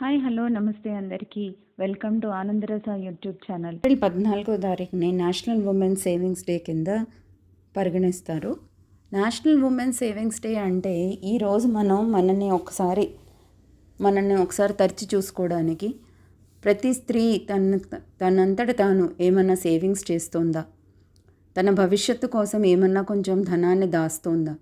Hi hello నమస్తే అందరికీ welcome to Anandarasa YouTube channel. April 14వ తారీఖుని నేషనల్ ఉమెన్ సేవింగ్స్ డే కింద పరిగణిస్తారు. నేషనల్ ఉమెన్ సేవింగ్స్ డే అంటే ఈరోజు మనం మనల్ని ఒకసారి తరిచి చూసుకోవడానికి ప్రతి స్త్రీ తనంతట తాను ఏమన్నా సేవింగ్స్ చేస్తుందా, తన భవిష్యత్తు కోసం ఏమన్నా కొంచెం ధనాన్ని దాస్తుందా,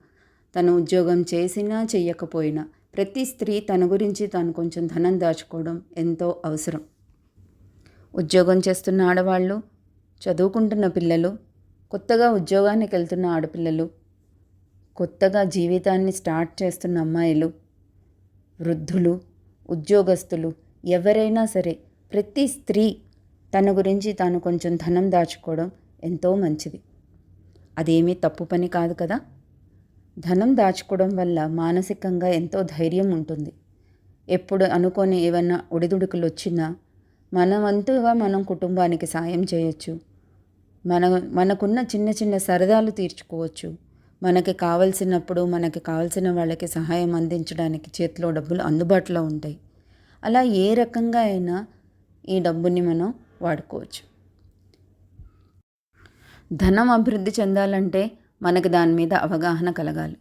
తను ఉద్యోగం చేసినా చెయ్యకపోయినా ప్రతి స్త్రీ తన గురించి తాను కొంచెం ధనం దాచుకోవడం ఎంతో అవసరం. ఉద్యోగం చేస్తున్న ఆడవాళ్ళు, చదువుకుంటున్న పిల్లలు, కొత్తగా ఉద్యోగానికి వెళ్తున్న ఆడపిల్లలు, కొత్తగా జీవితాన్ని స్టార్ట్ చేస్తున్న అమ్మాయిలు, వృద్ధులు, ఉద్యోగస్తులు, ఎవరైనా సరే ప్రతి స్త్రీ తన గురించి తాను కొంచెం ధనం దాచుకోవడం ఎంతో మంచిది. అదేమీ తప్పు పని కాదు కదా. ధనం దాచుకోవడం వల్ల మానసికంగా ఎంతో ధైర్యం ఉంటుంది. ఎప్పుడు అనుకోని ఏమన్నా ఒడిదుడుకులు వచ్చినా మన వంతుగా మనం కుటుంబానికి సాయం చేయొచ్చు. మనకున్న చిన్న చిన్న సరదాలు తీర్చుకోవచ్చు. మనకి కావలసినప్పుడు మనకి కావలసిన వాళ్ళకి సహాయం అందించడానికి చేతిలో డబ్బులు అందుబాటులో ఉంటాయి. అలా ఏ రకంగా అయినా ఈ డబ్బుని మనం వాడుకోవచ్చు. ధనం అభివృద్ధి చెందాలంటే మనకు దాని మీద అవగాహన కలగాలి.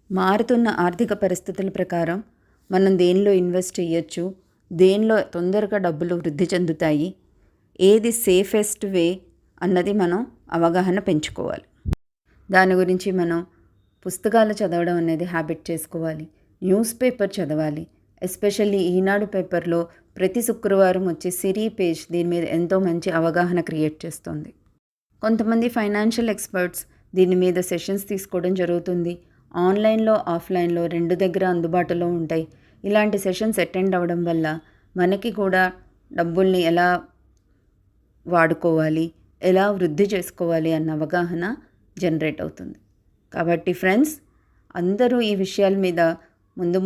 మారుతున్న ఆర్థిక పరిస్థితుల ప్రకారం మనం దేనిలో ఇన్వెస్ట్ చేయొచ్చు, దేనిలో తొందరగా డబ్బులు వృద్ధి చెందుతాయి, ఏది సేఫెస్ట్ వే అన్నది మనం అవగాహన పెంచుకోవాలి. దాని గురించి మనం పుస్తకాలు చదవడం అనేది హ్యాబిట్ చేసుకోవాలి. న్యూస్ పేపర్ చదవాలి. ఎస్పెషల్లీ ఈనాడు పేపర్లో ప్రతి శుక్రవారం వచ్చే సిరీ పేజ్ దీని మీద ఎంతో మంచి అవగాహన క్రియేట్ చేస్తుంది. కొంతమంది ఫైనాన్షియల్ ఎక్స్పర్ట్స్ దీని మీద సెషన్స్ తీసుకోవడం జరుగుతుంది. ఆన్లైన్లో ఆఫ్లైన్లో రెండు దగ్గర అందుబాటులో ఉంటాయి. ఇలాంటి సెషన్స్ అటెండ్ అవ్వడం వల్ల మనకి కూడా డబ్బుల్ని ఎలా వాడుకోవాలి, ఎలా వృద్ధి చేసుకోవాలి అన్న అవగాహన జనరేట్ అవుతుంది. కాబట్టి ఫ్రెండ్స్, అందరూ ఈ విషయాల మీద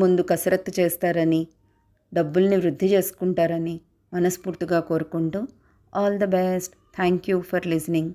ముందు కసరత్తు చేస్తారని, డబ్బుల్ని వృద్ధి చేసుకుంటారని మనస్ఫూర్తిగా కోరుకుంటూ all the best. Thank you for listening.